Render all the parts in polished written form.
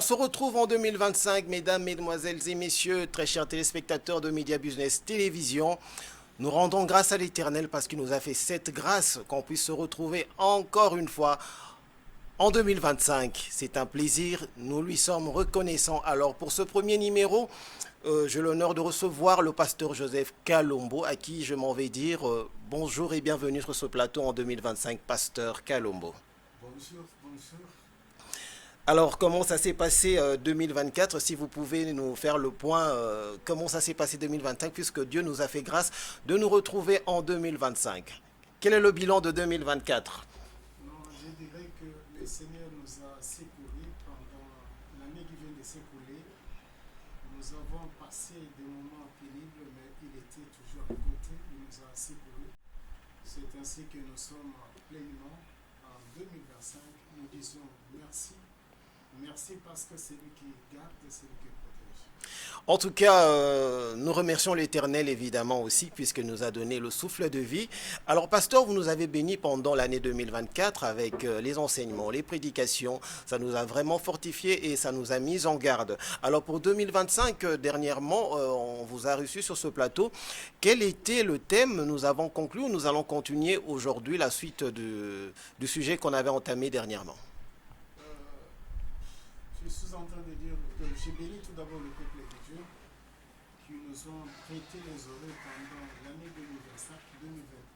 se retrouve en 2025, mesdames, mesdemoiselles et messieurs, très chers téléspectateurs de Media Business Télévision. Nous rendons grâce à l'Éternel parce qu'il nous a fait cette grâce qu'on puisse se retrouver encore une fois en 2025. C'est un plaisir, nous lui sommes reconnaissants. Alors pour ce premier numéro, j'ai l'honneur de recevoir le pasteur Joseph Kalombo, à qui je m'en vais dire bonjour et bienvenue sur ce plateau en 2025, pasteur Kalombo. Bonjour, bonjour. Alors, comment ça s'est passé 2024? Si vous pouvez nous faire le point, comment ça s'est passé 2025, puisque Dieu nous a fait grâce de nous retrouver en 2025. Quel est le bilan de 2024? Non, je dirais que le Seigneur nous a secourus pendant l'année qui vient de s'écouler. Nous avons passé des moments pénibles, mais il était toujours à côté, il nous a secourus. C'est ainsi que nous sommes pleinement en 2025. Nous disons merci. Merci parce que c'est lui qui garde et c'est lui qui protège. En tout cas, nous remercions l'Éternel évidemment aussi, puisqu'il nous a donné le souffle de vie. Alors, pasteur, vous nous avez bénis pendant l'année 2024 avec les enseignements, les prédications. Ça nous a vraiment fortifiés et ça nous a mis en garde. Alors, pour 2025, dernièrement, on vous a reçu sur ce plateau. Quel était le thème? Nous avons conclu, nous allons continuer aujourd'hui la suite du sujet qu'on avait entamé dernièrement. Je suis en train de dire que j'ai béni tout d'abord le peuple de Dieu qui nous ont prêté les oreilles pendant l'année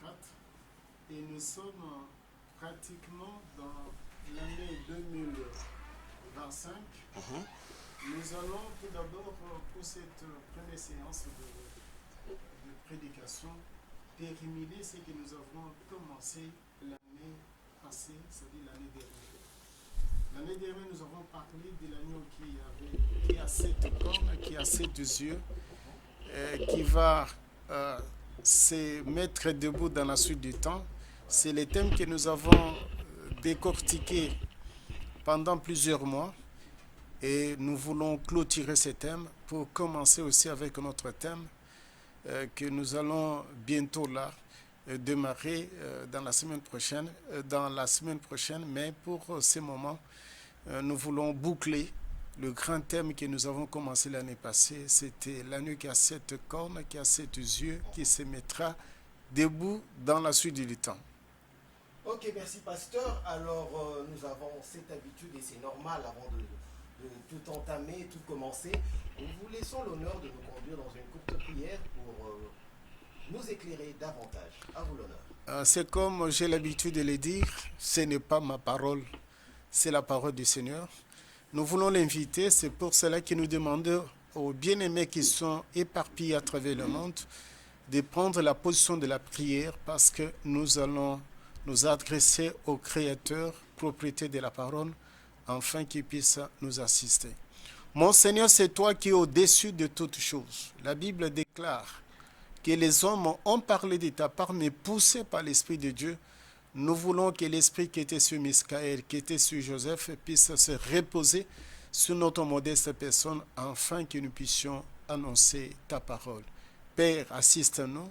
2025-2024 et nous sommes pratiquement dans l'année 2025. Nous allons tout d'abord pour cette première séance de prédication terminer ce que nous avons commencé l'année passée, c'est-à-dire l'année dernière. L'année dernière, nous avons parlé de l'agneau qui a 7 cornes, qui a 7 yeux, qui va se mettre debout dans la suite du temps. C'est le thème que nous avons décortiqué pendant plusieurs mois et nous voulons clôturer ce thème pour commencer aussi avec notre thème que nous allons bientôt là démarrer dans la semaine prochaine, mais pour ce moment, nous voulons boucler le grand thème que nous avons commencé l'année passée. C'était l'agneau qui a 7 cornes, qui a 7 yeux, qui se mettra debout dans la suite du temps. Ok, merci pasteur. Alors, nous avons cette habitude et c'est normal avant de tout entamer, tout commencer. Nous vous laissons l'honneur de nous conduire dans une courte prière pour nous éclairer davantage. À vous l'honneur. C'est comme j'ai l'habitude de le dire, ce n'est pas ma parole, c'est la parole du Seigneur. Nous voulons l'inviter, c'est pour cela que nous demandons aux bien-aimés qui sont éparpillés à travers le monde de prendre la position de la prière parce que nous allons nous adresser au Créateur, propriétaire de la parole, afin qu'il puisse nous assister. Mon Seigneur, c'est toi qui es au-dessus de toutes choses. La Bible déclare que les hommes ont parlé de ta part, mais poussés par l'Esprit de Dieu, nous voulons que l'Esprit qui était sur Michaël, qui était sur Joseph, puisse se reposer sur notre modeste personne, afin que nous puissions annoncer ta parole. Père, assiste-nous,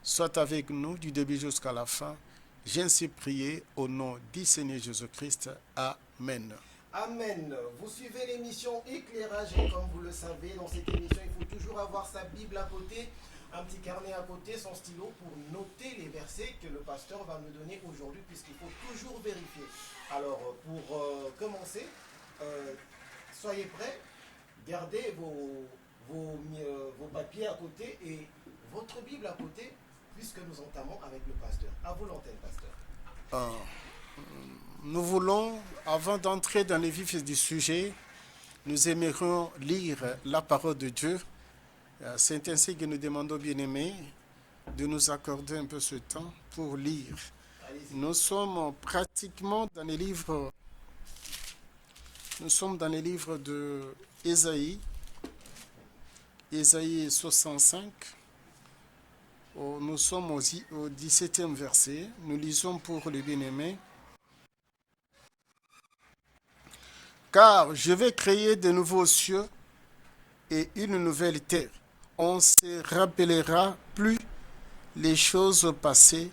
sois avec nous du début jusqu'à la fin. J'ai ainsi prié au nom du Seigneur Jésus-Christ. Amen. Amen. Vous suivez l'émission Éclairage et comme vous le savez, dans cette émission, il faut toujours avoir sa Bible à côté, un petit carnet à côté, son stylo pour noter les versets que le pasteur va nous donner aujourd'hui puisqu'il faut toujours vérifier. Alors, pour commencer, soyez prêts, gardez vos papiers à côté et votre Bible à côté puisque nous entamons avec le pasteur. À vous l'antenne, pasteur. Nous voulons, avant d'entrer dans les vifs du sujet, nous aimerions lire la parole de Dieu. C'est ainsi que nous demandons, bien-aimés, de nous accorder un peu ce temps pour lire. Allez-y. Nous sommes pratiquement dans les livres de Ésaïe, Ésaïe 65. Nous sommes au 17e verset. Nous lisons pour les bien-aimés. Car je vais créer de nouveaux cieux et une nouvelle terre. On ne se rappellera plus les choses passées,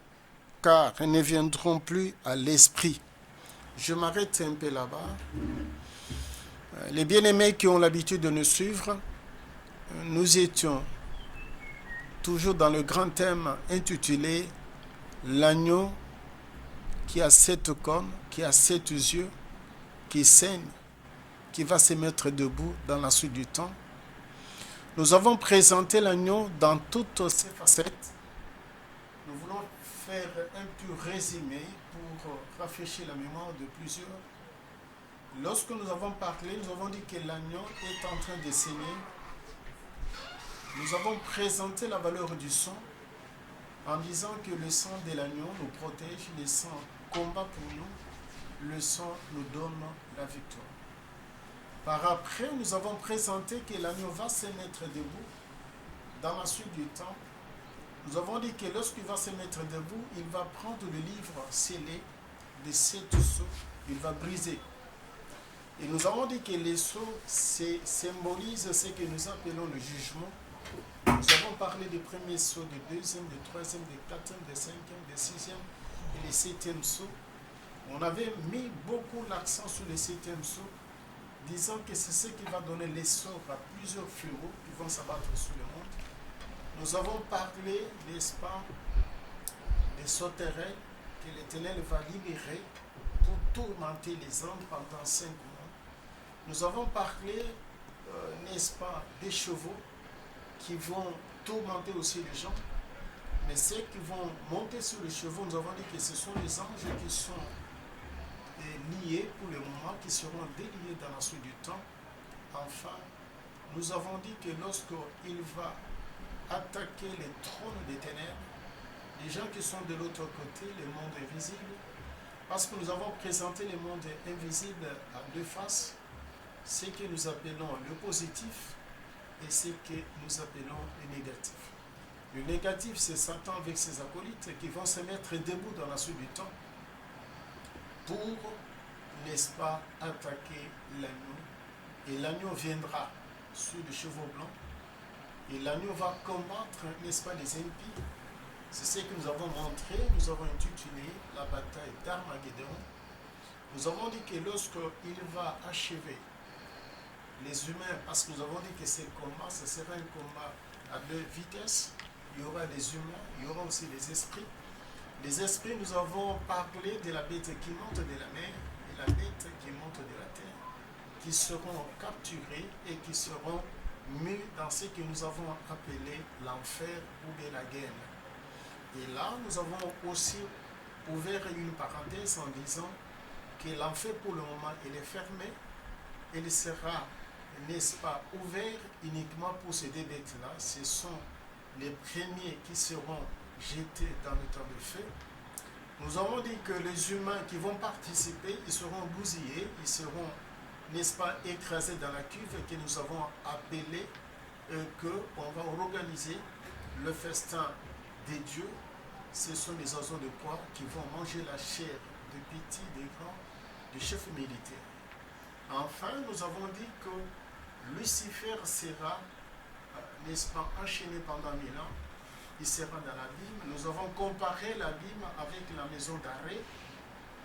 car elles ne viendront plus à l'esprit. Je m'arrête un peu là-bas. Les bien-aimés qui ont l'habitude de nous suivre, nous étions toujours dans le grand thème intitulé « L'agneau qui a 7 cornes, qui a 7 yeux, qui saigne, qui va se mettre debout dans la suite du temps ». Nous avons présenté l'agneau dans toutes ses facettes. Nous voulons faire un pur résumé pour rafraîchir la mémoire de plusieurs. Lorsque nous avons parlé, nous avons dit que l'agneau est en train de saigner. Nous avons présenté la valeur du sang en disant que le sang de l'agneau nous protège, le sang combat pour nous, le sang nous donne la victoire. Par après, nous avons présenté que l'agneau va se mettre debout dans la suite du temps. Nous avons dit que lorsqu'il va se mettre debout, il va prendre le livre scellé de 7 sceaux, il va briser. Et nous avons dit que les sceaux symbolisent ce que nous appelons le jugement. Nous avons parlé du premier sceau, du deuxième, du troisième, du quatrième, du cinquième, du sixième et du septième sceau. On avait mis beaucoup l'accent sur le septième sceau, disant que c'est ce qui va donner l'essor à plusieurs fléaux qui vont s'abattre sur le monde. Nous avons parlé, n'est-ce pas, des sauterelles que l'Éternel va libérer pour tourmenter les hommes pendant 5 mois. Nous avons parlé, n'est-ce pas, des chevaux qui vont tourmenter aussi les gens. Mais ceux qui vont monter sur les chevaux, nous avons dit que ce sont les anges qui sont liés pour le moment, qui seront déliés dans la suite du temps. Enfin, nous avons dit que lorsqu'il va attaquer les trônes des ténèbres, les gens qui sont de l'autre côté, le monde invisible, parce que nous avons présenté le monde invisible à 2 faces, ce que nous appelons le positif et ce que nous appelons le négatif. Le négatif, c'est Satan avec ses acolytes qui vont se mettre debout dans la suite du temps pour, n'est-ce pas, attaquer l'agneau. Et l'agneau viendra sur le chevaux blanc et l'agneau va combattre, n'est-ce pas, les impies. C'est ce que nous avons montré, nous avons intitulé la bataille d'Armageddon. Nous avons dit que lorsqu'il va achever les humains, parce que nous avons dit que ce combat, ce sera un combat à 2 vitesses. Il y aura les humains, il y aura aussi les esprits. Les esprits, nous avons parlé de la bête qui monte de la mer et la bête qui monte de la terre, qui seront capturés et qui seront mis dans ce que nous avons appelé l'enfer ou bien la guerre. Et là, nous avons aussi ouvert une parenthèse en disant que l'enfer pour le moment, il est fermé. Il sera, n'est-ce pas, ouvert uniquement pour ces 2 bêtes-là. Ce sont les premiers qui seront jetés dans le temps de feu. Nous avons dit que les humains qui vont participer, ils seront bousillés, ils seront, n'est-ce pas, écrasés dans la cuve que nous avons appelé, qu'on va organiser le festin des dieux. Ce sont les oiseaux de proie qui vont manger la chair des petits, des grands, des chefs militaires. Enfin, nous avons dit que Lucifer sera, n'est-ce pas, enchaîné pendant 1000 ans. Il sera dans l'abîme. Nous avons comparé l'abîme avec la maison d'arrêt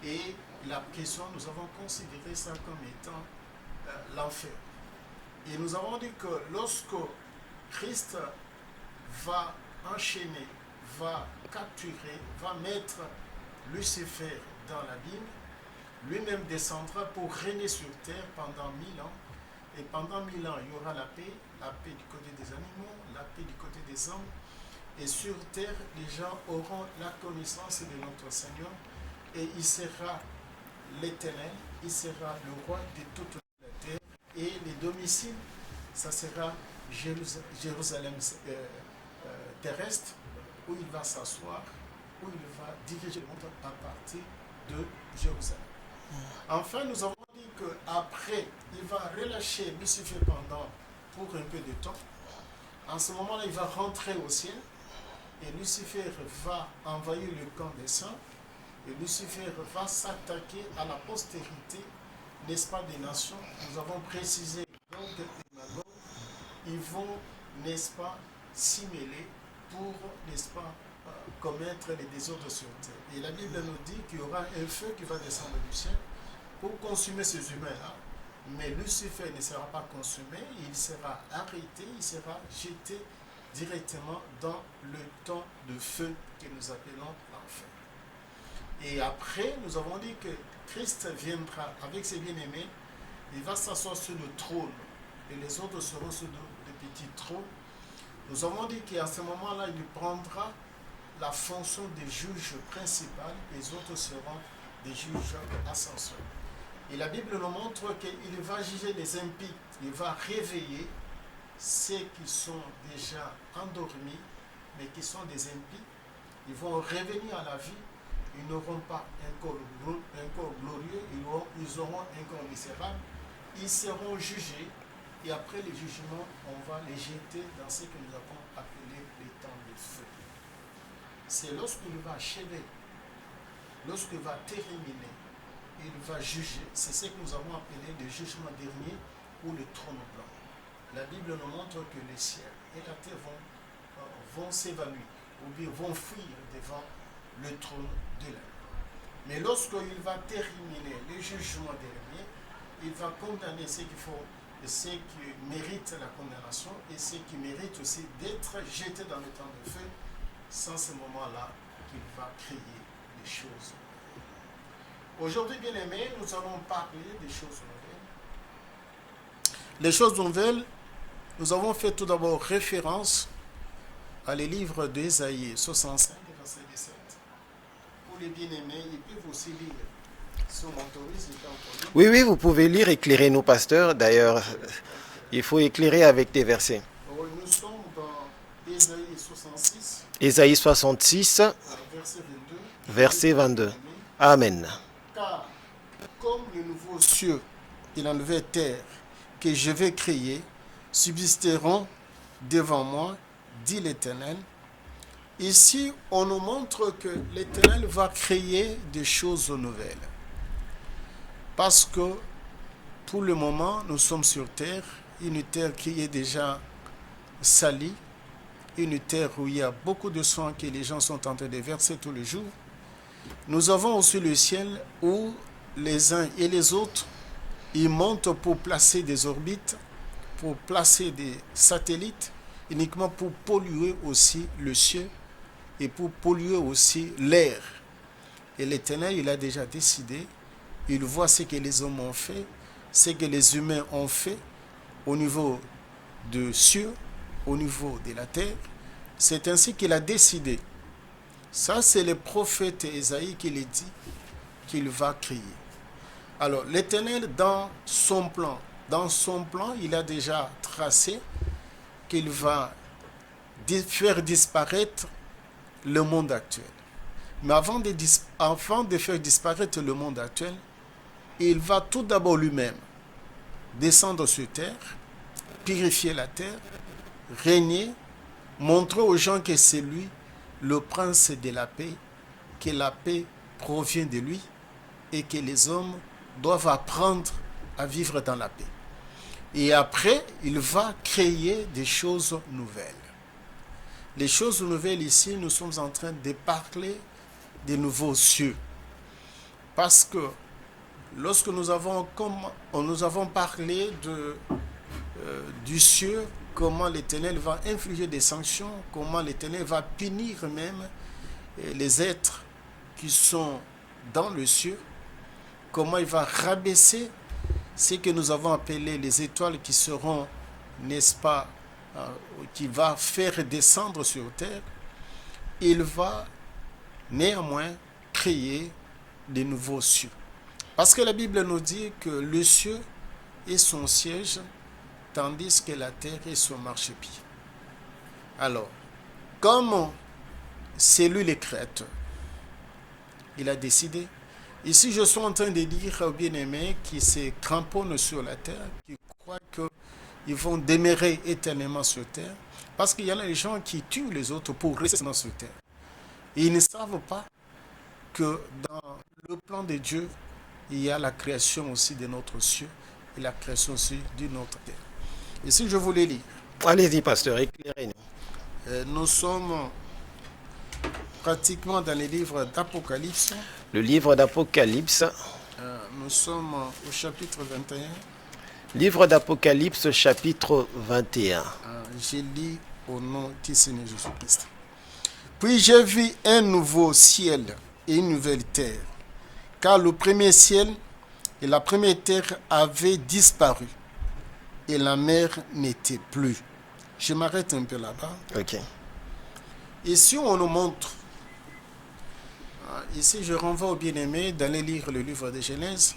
et la prison. Nous avons considéré ça comme étant l'enfer. Et nous avons dit que lorsque Christ va enchaîner, va capturer, va mettre Lucifer dans l'abîme, lui-même descendra pour régner sur terre pendant 1000 ans. Et pendant 1000 ans, il y aura la paix du côté des animaux, la paix du côté des hommes. Et sur terre, les gens auront la connaissance de notre Seigneur. Et il sera l'Éternel, il sera le roi de toute la terre. Et les domiciles, ça sera Jérusalem terrestre, où il va s'asseoir, où il va diriger le monde à partir de Jérusalem. Enfin, nous avons dit qu'après, il va relâcher Lucifer pour un peu de temps. En ce moment-là, il va rentrer au ciel et Lucifer va envahir le camp des saints et Lucifer va s'attaquer à la postérité, n'est-ce pas, des nations. Nous avons précisé Gog et Magog, ils vont, n'est-ce pas, s'y mêler pour, n'est-ce pas, commettre les désordres sur terre. Et la Bible nous dit qu'il y aura un feu qui va descendre du ciel pour consumer ces humains-là. Mais Lucifer ne sera pas consumé, il sera arrêté, il sera jeté directement dans le temps de feu que nous appelons l'enfer. Et après, nous avons dit que Christ viendra avec ses bien-aimés, il va s'asseoir sur le trône et les autres seront sur de petits trônes. Nous avons dit qu'à ce moment-là, il prendra la fonction de juge principal, les autres seront des juges ascensionnels. Et la Bible nous montre qu'il va juger les impies, il va réveiller ceux qui sont déjà endormis, mais qui sont des impies. Ils vont revenir à la vie, ils n'auront pas un corps glorieux, ils auront un corps misérable, ils seront jugés, et après le jugement, on va les jeter dans ce que nous avons appelé les temps de feu. C'est lorsqu'il va achever, lorsqu'il va terminer, il va juger. C'est ce que nous avons appelé le jugement dernier ou le trône blanc. La Bible nous montre que le ciel et la terre vont s'évanouir ou bien vont fuir devant le trône de l'homme. Mais lorsqu'il va terminer le jugement dernier, il va condamner ceux qui méritent la condamnation et ceux qui méritent aussi d'être jetés dans le temps de feu. C'est ce moment-là qu'il va créer les choses. Aujourd'hui, bien aimés, nous allons parler des choses nouvelles. Les choses nouvelles, nous avons fait tout d'abord référence à les livres d'Ésaïe 65, verset 17. Pour les bien-aimés, ils peuvent aussi lire. Si on m'autorise, oui, vous pouvez lire, éclairez-nous, pasteur. D'ailleurs, il faut éclairer avec des versets. Nous sommes dans Ésaïe 66. Ésaïe 66, verset 22. Amen. Car, comme le nouveau cieux et la nouvelle terre que je vais créer subsisteront devant moi, dit l'Éternel. Ici, on nous montre que l'Éternel va créer des choses nouvelles. Parce que, pour le moment, nous sommes sur terre, une terre qui est déjà salie, une terre où il y a beaucoup de sang que les gens sont en train de verser tous les jours. Nous avons aussi le ciel où les uns et les autres, ils montent pour placer des orbites, pour placer des satellites, uniquement pour polluer aussi le ciel et pour polluer aussi l'air. Et l'Éternel, il a déjà décidé, il voit ce que les hommes ont fait, ce que les humains ont fait au niveau de cieux, au niveau de la terre. C'est ainsi qu'il a décidé. Ça, c'est le prophète Ésaïe qui le dit qu'il va créer. Alors, l'Éternel, dans son plan, il a déjà tracé qu'il va faire disparaître le monde actuel. Mais avant de faire disparaître le monde actuel, il va tout d'abord lui-même descendre sur terre, purifier la terre, régner, montrer aux gens que c'est lui le prince de la paix, que la paix provient de lui et que les hommes doivent apprendre à vivre dans la paix. Et après, il va créer des choses nouvelles. Les choses nouvelles ici, nous sommes en train de parler des nouveaux cieux. Parce que lorsque nous avons parlé du cieux, comment l'Éternel va infliger des sanctions, comment l'Éternel va punir même les êtres qui sont dans le cieux, comment il va rabaisser ce que nous avons appelé les étoiles qui seront, n'est-ce pas, qui va faire descendre sur terre. Il va néanmoins créer de nouveaux cieux. Parce que la Bible nous dit que le ciel est son siège, tandis que la terre est son marchepied. Alors, comme c'est lui le créateur, il a décidé. Ici, je suis en train de dire aux bien-aimés qui se cramponnent sur la terre, qui croient qu'ils vont demeurer éternellement sur terre, parce qu'il y en a des gens qui tuent les autres pour rester sur terre. Et ils ne savent pas que dans le plan de Dieu, il y a la création aussi de notre ciel et la création aussi de notre terre. Et si je voulais lire. Allez-y, pasteur, éclairez-nous. Nous sommes pratiquement dans les livres d'Apocalypse. Le livre d'Apocalypse. Nous sommes au chapitre 21. Livre d'Apocalypse, chapitre 21. Je lis au nom du Seigneur Jésus-Christ. Puis j'ai vu un nouveau ciel et une nouvelle terre, car le premier ciel et la première terre avaient disparu, et la mer n'était plus. Je m'arrête un peu là-bas. Ok. Ici, on nous montre, ici je renvoie aux bien-aimés d'aller lire le livre de Genèse.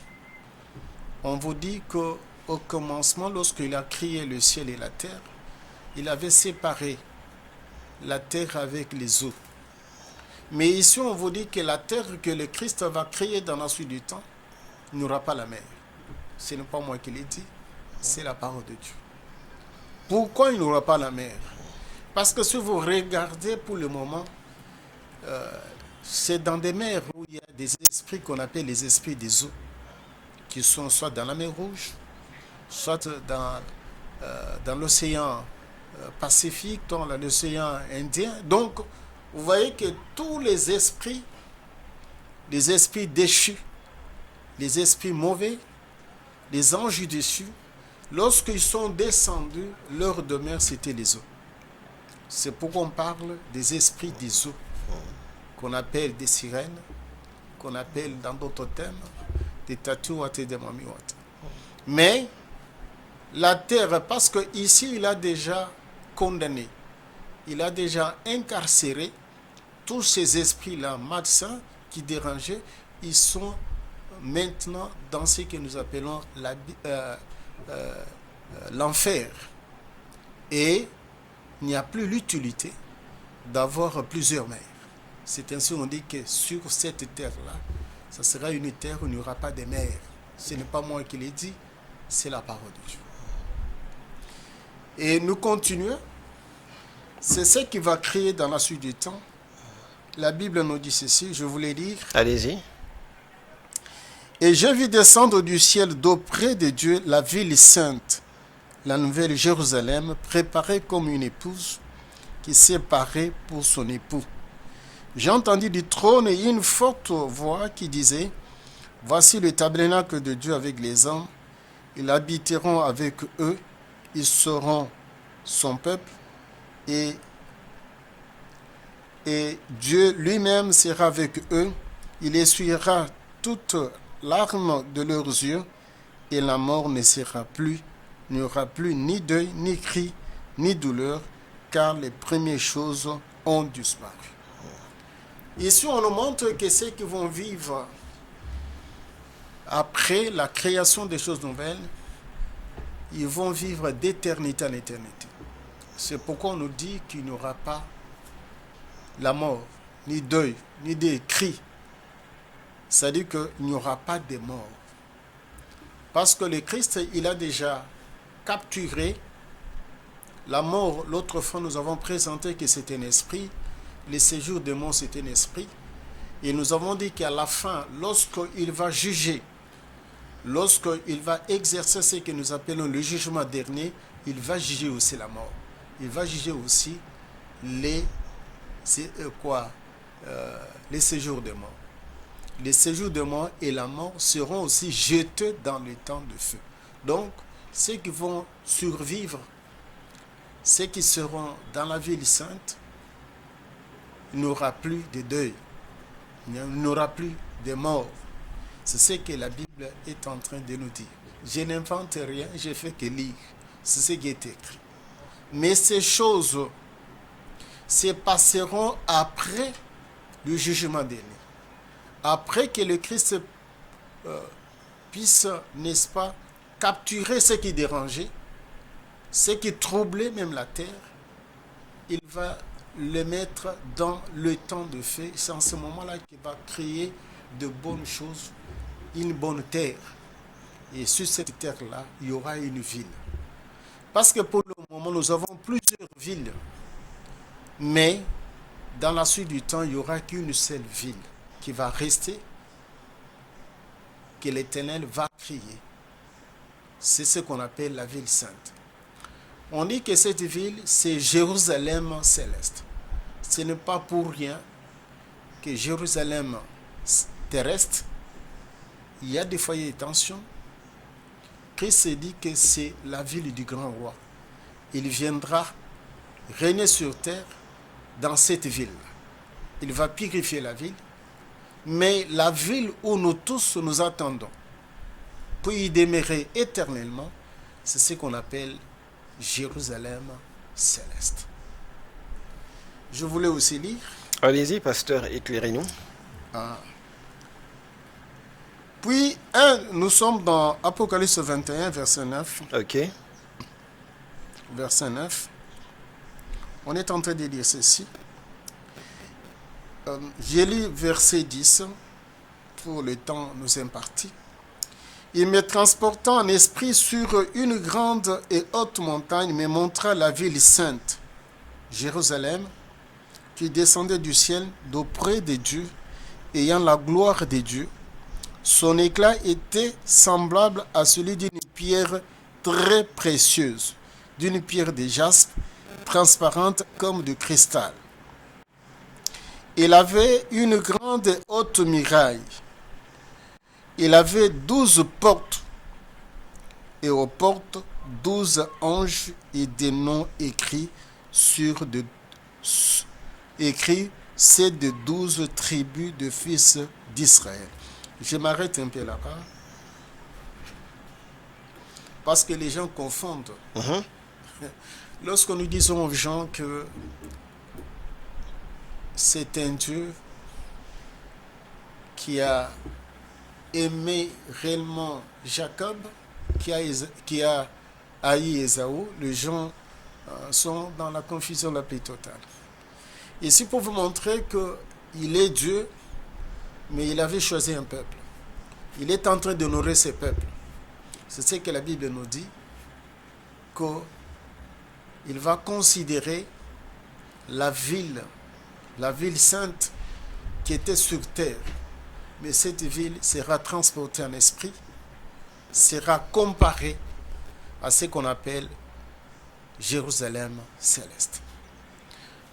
On vous dit qu'au commencement, lorsqu'il a créé le ciel et la terre, il avait séparé la terre avec les eaux. Mais ici, on vous dit que la terre que le Christ va créer dans la suite du temps, il n'y aura pas la mer. Ce n'est pas moi qui l'ai dit, c'est la parole de Dieu. Pourquoi il n'y aura pas la mer? Parce que si vous regardez pour le moment, c'est dans des mers où il y a des esprits qu'on appelle les esprits des eaux, qui sont soit dans la mer Rouge, soit dans l'océan Pacifique, dans l'océan Indien. Donc, vous voyez que tous les esprits déchus, les esprits mauvais, les anges déchus, lorsqu'ils sont descendus, leur demeure, c'était les eaux. C'est pourquoi on parle des esprits des eaux, qu'on appelle des sirènes, qu'on appelle dans d'autres termes, des tatouats et des mamiwat. Mais la terre, parce qu'ici, il a déjà condamné, il a déjà incarcéré tous ces esprits-là malsains qui dérangeaient, ils sont maintenant dans ce que nous appelons l'enfer. Et il n'y a plus l'utilité d'avoir plusieurs mers. C'est ainsi qu'on dit que sur cette terre-là, ça sera une terre où il n'y aura pas de mer. Ce n'est pas moi qui l'ai dit, c'est la parole de Dieu. Et nous continuons. C'est ce qui va créer dans la suite du temps. La Bible nous dit ceci, je vous l'ai dire. Allez-y. Et je vis descendre du ciel d'auprès de Dieu la ville sainte, la nouvelle Jérusalem, préparée comme une épouse qui s'est parée pour son époux. J'ai entendu du trône une forte voix qui disait, voici le tabernacle de Dieu avec les hommes, ils habiteront avec eux, ils seront son peuple, et Dieu lui-même sera avec eux, il essuiera toute larme de leurs yeux, et la mort ne sera plus, il n'y aura plus ni deuil, ni cri, ni douleur, car les premières choses ont disparu. Ici, on nous montre que ceux qui vont vivre après la création des choses nouvelles, ils vont vivre d'éternité en éternité. C'est pourquoi on nous dit qu'il n'y aura pas la mort, ni deuil, ni des cris. C'est-à-dire qu'il n'y aura pas de mort. Parce que le Christ, il a déjà capturé la mort. L'autre fois, nous avons présenté que c'était un esprit. Le séjour des morts, c'est un esprit. Et nous avons dit qu'à la fin, lorsqu'il va juger, lorsqu'il va exercer ce que nous appelons le jugement dernier, il va juger aussi la mort. Il va juger aussi les séjours des morts. Les séjours de mort et la mort seront aussi jetés dans le temps de feu. Donc, ceux qui vont survivre, ceux qui seront dans la ville sainte, il n'y aura plus de deuil, il n'y aura plus de mort. C'est ce que la Bible est en train de nous dire. Je n'invente rien, je ne fais que lire. C'est ce qui est écrit. Mais ces choses se passeront après le jugement dernier. Après que le Christ puisse, n'est-ce pas, capturer ce qui dérangeait, ce qui troublait même la terre, il va le mettre dans le temps de feu. C'est en ce moment-là qu'il va créer de bonnes choses, une bonne terre. Et sur cette terre-là, il y aura une ville. Parce que pour le moment, nous avons plusieurs villes. Mais dans la suite du temps, il n'y aura qu'une seule ville qui va rester, que l'Éternel va créer. C'est ce qu'on appelle la ville sainte. On dit que cette ville, c'est Jérusalem céleste. Ce n'est pas pour rien que Jérusalem terrestre, il y a des foyers de tension, Christ dit que c'est la ville du grand roi. Il viendra régner sur terre dans cette ville. Il va purifier la ville, mais la ville où nous tous nous attendons pour y demeurer éternellement, c'est ce qu'on appelle Jérusalem céleste. Je voulais aussi lire. Allez-y, pasteur, éclairez-nous. Puis, nous sommes dans Apocalypse 21, verset 9. Ok. Verset 9. On est en train de lire ceci. J'ai lu verset 10 pour le temps nous imparti. Il me transporta en esprit sur une grande et haute montagne, me montra la ville sainte, Jérusalem, qui descendait du ciel d'auprès de Dieu, ayant la gloire de Dieu. Son éclat était semblable à celui d'une pierre très précieuse, d'une pierre de jaspe, transparente comme du cristal. Il avait une grande et haute muraille. Il avait 12 portes, et aux portes 12 anges et des noms écrits c'est de 12 tribus de fils d'Israël. Je m'arrête un peu là-bas, parce que les gens confondent. Lorsque nous disons aux gens que c'est un Dieu qui a aimé réellement Jacob, qui a haï Ésaü, les gens sont dans la confusion la plus totale. Ici, pour vous montrer qu'il est Dieu, mais il avait choisi un peuple. Il est en train de nourrir ce peuple. C'est ce que la Bible nous dit, qu'il va considérer la ville sainte qui était sur terre. Mais cette ville sera transportée en esprit, sera comparée à ce qu'on appelle Jérusalem céleste.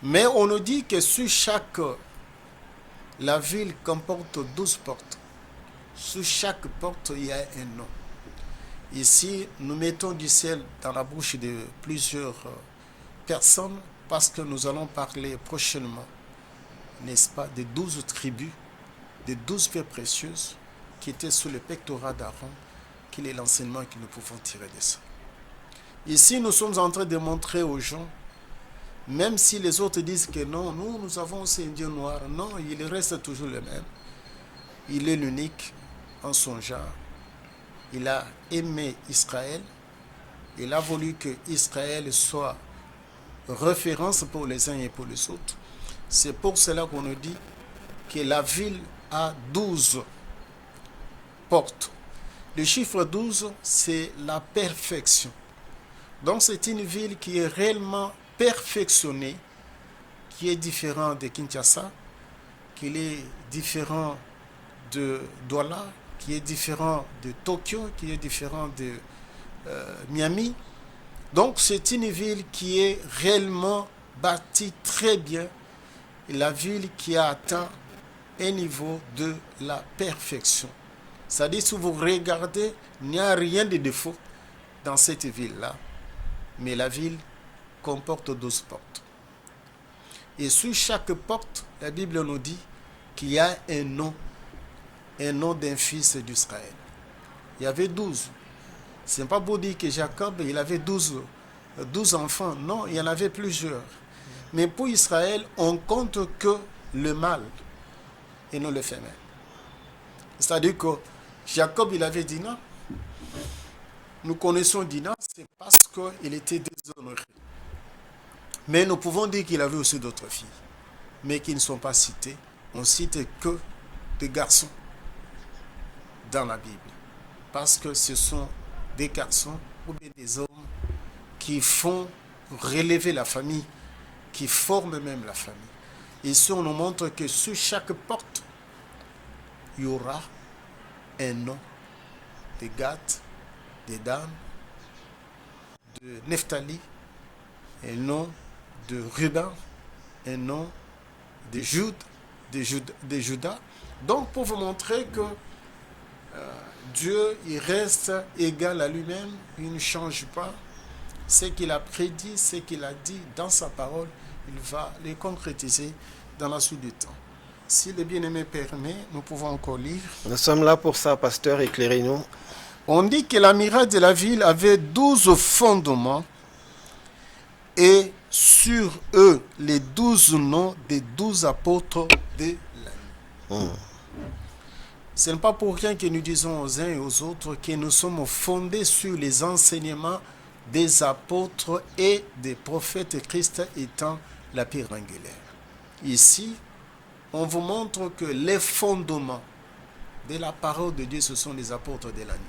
Mais on nous dit que la ville comporte 12 portes. Sous chaque porte, il y a un nom. Ici, nous mettons du ciel dans la bouche de plusieurs personnes parce que nous allons parler prochainement, n'est-ce pas, de 12 tribus, de 12 pierres précieuses qui étaient sous le pectorat d'Aaron, quel est l'enseignement que nous pouvons tirer de ça. Ici, nous sommes en train de montrer aux gens, même si les autres disent que non, nous avons ce Dieu noir, non, il reste toujours le même. Il est l'unique en son genre. Il a aimé Israël. Il a voulu que Israël soit référence pour les uns et pour les autres. C'est pour cela qu'on nous dit que la ville a 12 portes. Le chiffre 12, c'est la perfection. Donc c'est une ville qui est réellement perfectionnée, qui est différente de Kinshasa, qui est différent de Douala, qui est différent de Tokyo, qui est différent de Miami. Donc c'est une ville qui est réellement bâtie très bien, la ville qui a atteint un niveau de la perfection. C'est-à-dire, si vous regardez, il n'y a rien de défaut dans cette ville-là, mais la ville comporte 12 portes. Et sur chaque porte, la Bible nous dit qu'il y a un nom d'un fils d'Israël. Il y avait 12. Ce n'est pas pour dire que Jacob, il avait 12 enfants. Non, il y en avait plusieurs. Mais pour Israël, on compte que le mâle et non le femelle. C'est-à-dire que Jacob, il avait Dina. Nous connaissons Dina, c'est parce qu'il était déshonoré. Mais nous pouvons dire qu'il avait aussi d'autres filles, mais qui ne sont pas citées. On cite que des garçons dans la Bible, parce que ce sont des garçons ou bien des hommes qui font relever la famille, qui forment même la famille. Ici, on nous montre que sur chaque porte, il y aura un nom de Gad, de Dan, de Nephtali, un nom de Ruben, un nom de Jude, de Judas. Donc, pour vous montrer que Dieu, il reste égal à lui-même, il ne change pas. Ce qu'il a prédit, ce qu'il a dit dans sa parole, il va les concrétiser dans la suite du temps. Si le bien-aimé permet, nous pouvons encore lire. Nous sommes là pour ça, pasteur, éclairez-nous. On dit que la muraille de la ville avait 12 fondements et sur eux les 12 noms des 12 apôtres de l'année. Ce n'est pas pour rien que nous disons aux uns et aux autres que nous sommes fondés sur les enseignements des apôtres et des prophètes, Christ étant la pierre angulaire. Ici, on vous montre que les fondements de la parole de Dieu, ce sont les apôtres de l'agneau.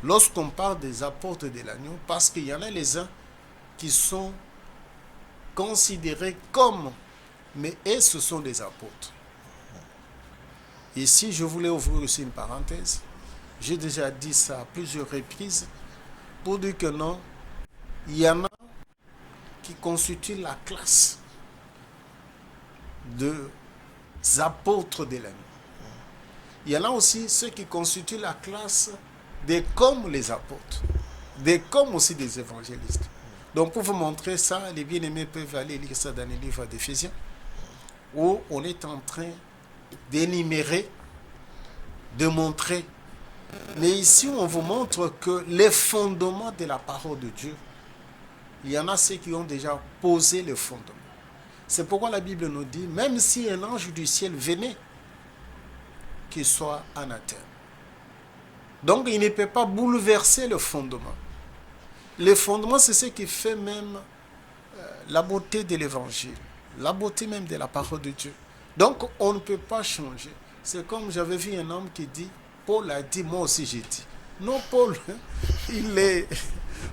Lorsqu'on parle des apôtres de l'agneau, parce qu'il y en a les uns qui sont considérés comme, mais eux, ce sont des apôtres. Ici, je voulais ouvrir aussi une parenthèse. J'ai déjà dit ça à plusieurs reprises pour dire que non, il y en a qui constituent la classe des apôtres de l'année. Il y en a aussi ceux qui constituent la classe des comme les apôtres, des comme aussi des évangélistes. Donc pour vous montrer ça, les bien-aimés peuvent aller lire ça dans les livres d'Éphésiens, où on est en train d'énumérer, de montrer. Mais ici, on vous montre que les fondements de la parole de Dieu, il y en a ceux qui ont déjà posé les fondements. C'est pourquoi la Bible nous dit, même si un ange du ciel venait, qu'il soit anathème. Donc, il ne peut pas bouleverser le fondement. Le fondement, c'est ce qui fait même la beauté de l'évangile, la beauté même de la parole de Dieu. Donc, on ne peut pas changer. C'est comme j'avais vu un homme qui dit, Paul a dit, moi aussi j'ai dit. Non, Paul, il est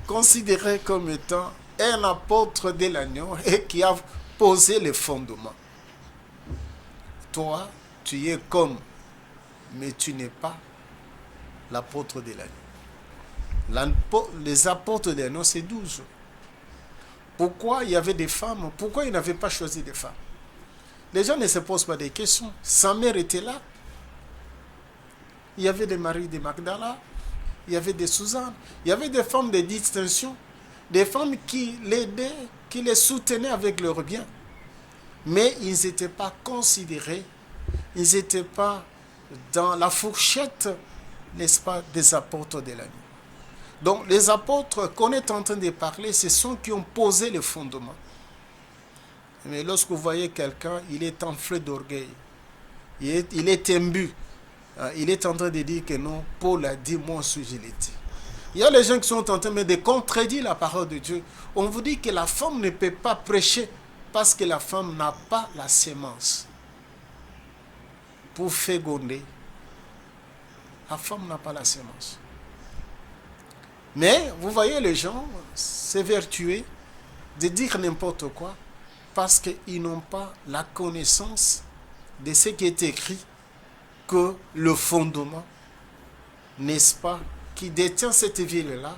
considéré comme étant un apôtre de l'agneau et qui a posé les fondements. Toi, tu es comme, mais tu n'es pas l'apôtre de l'agneau. Les apôtres de l'agneau, c'est 12. Pourquoi il y avait des femmes? Pourquoi ils n'avaient pas choisi des femmes? Les gens ne se posent pas des questions. Sa mère était là. Il y avait des maris de Magdala. Il y avait des Suzanne. Il y avait des femmes de distinction. Des femmes qui l'aidaient, qui les soutenaient avec leurs biens. Mais ils n'étaient pas considérés. Ils n'étaient pas dans la fourchette, n'est-ce pas, des apôtres de l'agneau. Donc les apôtres qu'on est en train de parler, ce sont qui ont posé le fondement. Mais lorsque vous voyez quelqu'un, il est enflé d'orgueil, il est imbu, il est en train de dire que non, Paul a dit, moi aussi je l'ai dit. Il y a les gens qui sont en train de contredire la parole de Dieu. On vous dit que la femme ne peut pas prêcher parce que la femme n'a pas la sémence pour féconder. La femme n'a pas la sémence. Mais vous voyez les gens s'évertuer de dire n'importe quoi parce qu'ils n'ont pas la connaissance de ce qui est écrit, que le fondement, n'est-ce pas, qui détient cette ville-là,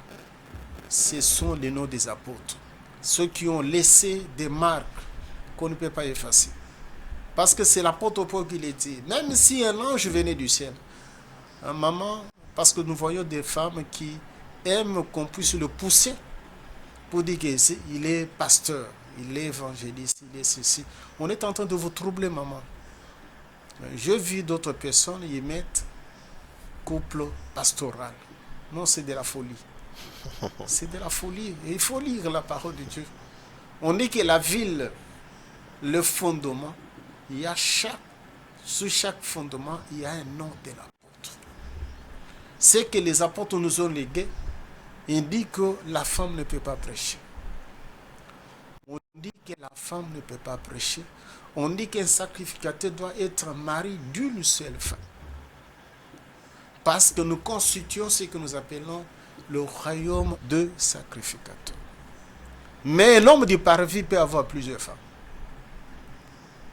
ce sont les noms des apôtres. Ceux qui ont laissé des marques qu'on ne peut pas effacer. Parce que c'est l'apôtre Paul qui l'a dit. Même si un ange venait du ciel, maman, parce que nous voyons des femmes qui aiment qu'on puisse le pousser pour dire qu'il est pasteur, il est évangéliste, il est ceci. On est en train de vous troubler, maman. Je vis d'autres personnes, ils mettent couple pastoral. Non, c'est de la folie. C'est de la folie. Et il faut lire la parole de Dieu. On dit que la ville, le fondement, il y a sous chaque fondement, il y a un nom de l'apôtre. C'est que les apôtres nous ont légué. Il dit que la femme ne peut pas prêcher. On dit que la femme ne peut pas prêcher. On dit qu'un sacrificateur doit être mari d'une seule femme. Parce que nous constituons ce que nous appelons le royaume de sacrificateurs. Mais l'homme du parvis peut avoir plusieurs femmes.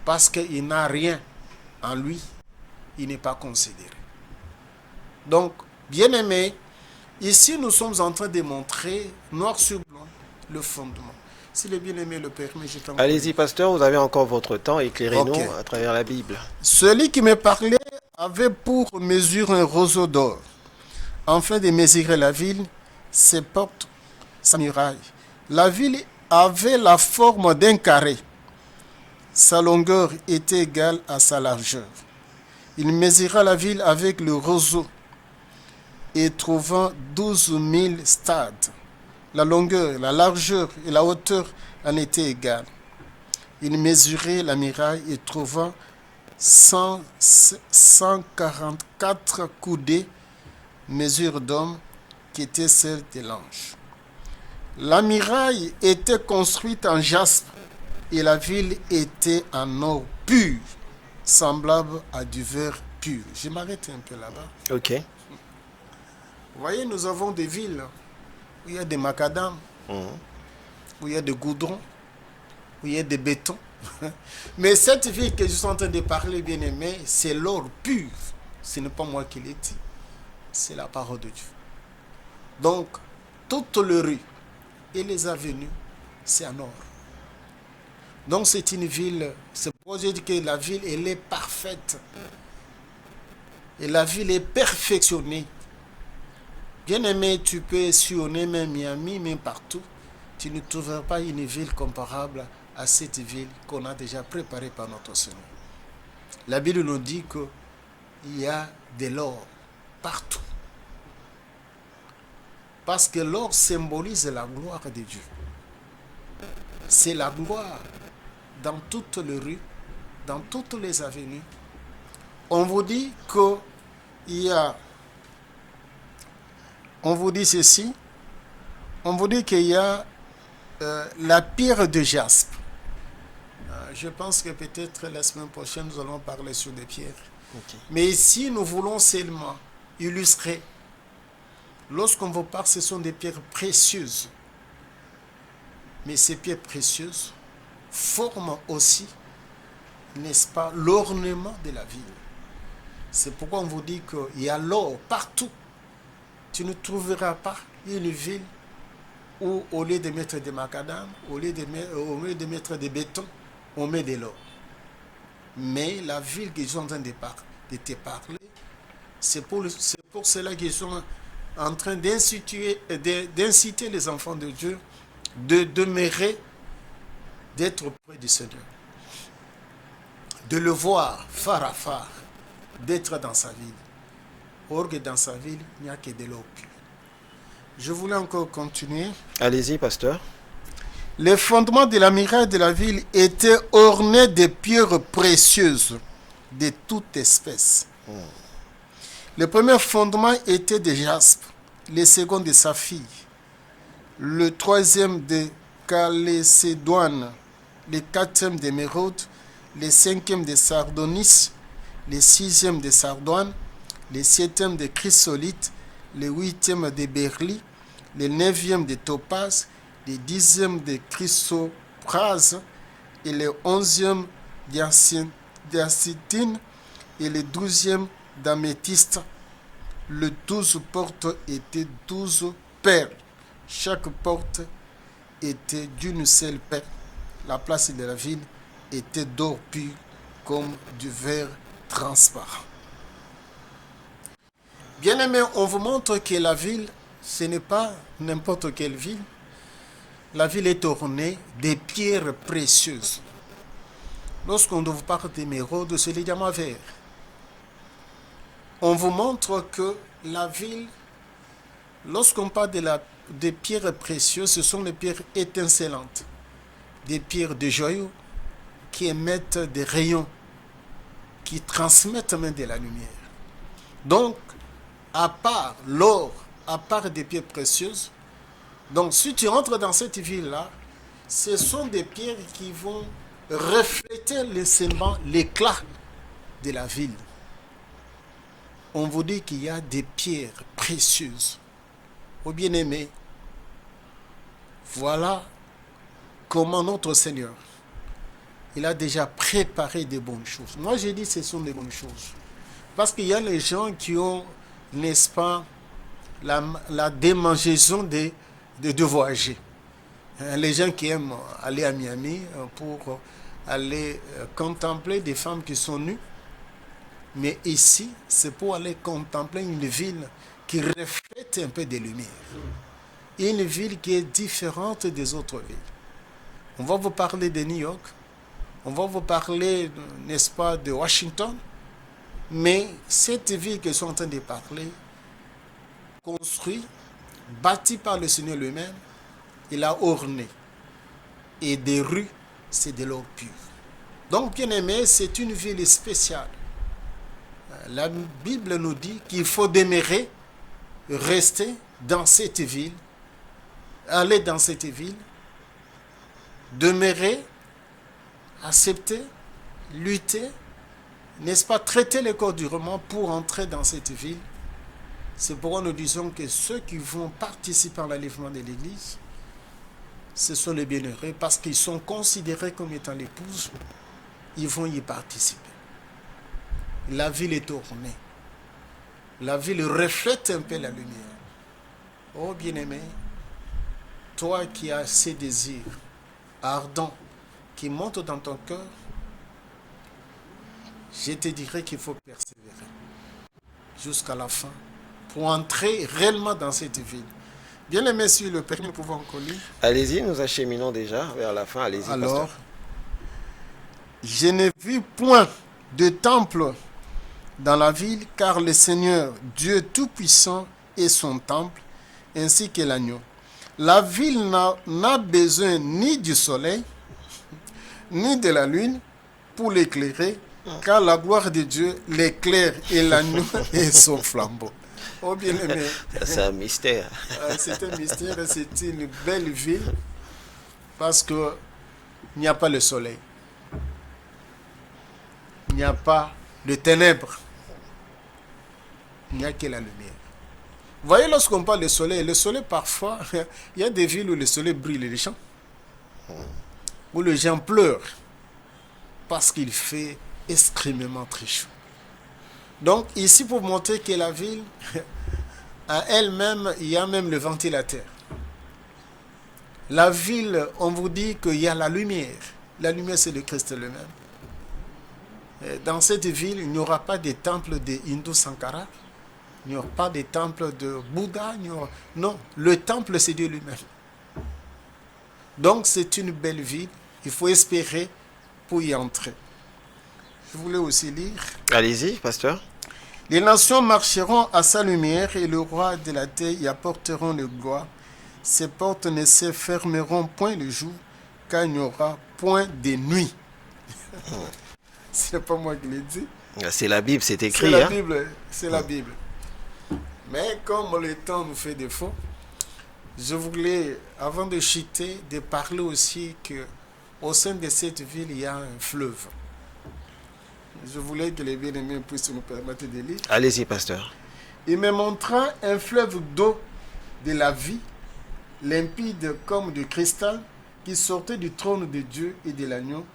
Parce qu'il n'a rien en lui, il n'est pas considéré. Donc, bien-aimés, ici nous sommes en train de montrer, noir sur blanc, le fondement. Si le bien-aimé le permet, je t'en prie. Allez-y, pasteur, vous avez encore votre temps, éclairez-nous à travers la Bible. Celui qui me parlait avait pour mesure un roseau d'or. afin de mesurer la ville, ses portes, sa muraille. La ville avait la forme d'un carré. Sa longueur était égale à sa largeur. Il mesura la ville avec le roseau et trouva 12 000 stades. La longueur, la largeur et la hauteur en étaient égales. Il mesurait la muraille et trouva 144 coudées, mesure d'homme, qui était celle de l'ange. La muraille était construite en jaspe et la ville était en or pur, semblable à du verre pur. Je m'arrête un peu là-bas. Ok. Vous voyez, nous avons des villes où il y a des macadam, où il y a des goudrons, où il y a des bétons. Mais cette ville que je suis en train de parler, bien aimé, c'est l'or pur. Ce n'est pas moi qui l'ai dit, c'est la parole de Dieu. Donc, toutes les rues et les avenues, c'est en or. Donc, c'est une ville, c'est pour dire que la ville, elle est parfaite. Et la ville est perfectionnée. Bien aimé, tu peux sillonner même Miami, même partout. Tu ne trouveras pas une ville comparable à cette ville qu'on a déjà préparée par notre Seigneur. La Bible nous dit qu'il y a de l'or partout. Parce que l'or symbolise la gloire de Dieu. C'est la gloire dans toutes les rues, dans toutes les avenues. On vous dit qu'il y a... On vous dit ceci. On vous dit qu'il y a la pierre de jaspe. Je pense que peut-être la semaine prochaine, nous allons parler sur des pierres. Ok. Mais ici, nous voulons seulement illustrer. Lorsqu'on vous parle, ce sont des pierres précieuses. Mais ces pierres précieuses forment aussi, n'est-ce pas, l'ornement de la ville. C'est pourquoi on vous dit qu'il y a l'or partout. Tu ne trouveras pas une ville où, au lieu de mettre des macadam, au lieu de mettre des bétons, on met de l'or. Mais la ville qu'ils sont en train de te parler, c'est pour cela qu'ils sont en train d'inciter les enfants de Dieu de demeurer, d'être auprès du Seigneur, de le voir phare à phare, d'être dans sa ville. Or que dans sa ville, il n'y a que de l'eau pure. Je voulais encore continuer. Allez-y, pasteur. Les fondements de la muraille de la ville étaient ornés de pierres précieuses de toute espèce. Le premier fondement était de jaspe, le second de saphir, le troisième de calcédoine, le quatrième d'émeraude, le cinquième de sardonis, le sixième de sardoine, le septième de chrysolite, le huitième de berli, le neuvième de topaz, le dixième de chrysoprase et le onzième d'hyacinthe et le douzième d'améthyste. Les 12 portes étaient 12 perles. Chaque porte était d'une seule perle. La place de la ville était d'or pur comme du verre transparent. Bien aimé, on vous montre que la ville, ce n'est pas n'importe quelle ville. La ville est ornée de pierres précieuses. Lorsqu'on vous parle d'émeraude, c'est les diamants verts. On vous montre que la ville, lorsqu'on parle des pierres précieuses, ce sont des pierres étincelantes, des pierres de joyaux qui émettent des rayons, qui transmettent même de la lumière. Donc, à part l'or, à part des pierres précieuses, donc si tu entres dans cette ville-là, ce sont des pierres qui vont refléter l'éclat de la ville. On vous dit qu'il y a des pierres précieuses. Oh bien-aimés, voilà comment notre Seigneur, il a déjà préparé de bonnes choses. Moi, j'ai dit que ce sont des bonnes choses. Parce qu'il y a les gens qui ont, n'est-ce pas, la démangeaison de voyager. Les gens qui aiment aller à Miami pour aller contempler des femmes qui sont nues. Mais ici, c'est pour aller contempler une ville qui reflète un peu de lumière. Une ville qui est différente des autres villes. On va vous parler de New York, on va vous parler, n'est-ce pas, de Washington, mais cette ville que je suis en train de parler, construite, bâtie par le Seigneur lui-même, il a orné. Et des rues, c'est de l'eau pure. Donc, bien aimé, c'est une ville spéciale. La Bible nous dit qu'il faut demeurer, rester dans cette ville, aller dans cette ville, demeurer, accepter, lutter, n'est-ce pas, traiter les corps durement pour entrer dans cette ville. C'est pourquoi nous disons que ceux qui vont participer à l'enlèvement de l'Église, ce sont les bienheureux parce qu'ils sont considérés comme étant l'épouse, ils vont y participer. La ville est ornée. La ville reflète un peu la lumière. Oh bien-aimé, toi qui as ces désirs ardents qui montent dans ton cœur, je te dirais qu'il faut persévérer jusqu'à la fin pour entrer réellement dans cette ville. Bien-aimé, si le permis, nous pouvons encore lire. Allez-y, nous acheminons déjà vers la fin. Allez-y, Alors, pasteur. je n'ai vu point de temple dans la ville, car le Seigneur, Dieu Tout-Puissant, est son temple, ainsi que l'agneau. La ville n'a besoin ni du soleil, ni de la lune pour l'éclairer, car la gloire de Dieu l'éclaire et l'agneau est son flambeau. Oh bien-aimé, C'est un mystère. c'est un mystère, c'est une belle ville, parce qu'il n'y a pas le soleil, il n'y a pas de ténèbres, il n'y a que la lumière. Vous voyez, lorsqu'on parle de soleil, le soleil parfois, il y a des villes où le soleil brille les champs, où les gens pleurent, parce qu'il fait extrêmement très chaud. Donc ici, pour montrer que la ville, à elle-même, il y a même le ventilateur. La ville, on vous dit qu'il y a la lumière. La lumière, c'est le Christ lui-même. Dans cette ville, il n'y aura pas de temple de Hindu Sankara. Il n'y aura pas de temple de Bouddha. Non, le temple, c'est Dieu lui-même. Donc, c'est une belle ville. Il faut espérer pour y entrer. Je voulais aussi lire. Allez-y, pasteur. Les nations marcheront à sa lumière et le roi de la terre y apporteront le gloire. Ses portes ne se fermeront point le jour, car il n'y aura point de nuit. Ce n'est pas moi qui l'ai dit. C'est la Bible, c'est écrit. C'est la hein. Bible. C'est la Bible. Mais comme le temps nous fait défaut, je voulais, avant de chuter, de parler aussi qu'au sein de cette ville, il y a un fleuve. Je voulais que les bien-aimés puissent nous permettre de lire. Allez-y, pasteur. Il me montra un fleuve d'eau de la vie, limpide comme du cristal, qui sortait du trône de Dieu et de l'agneau,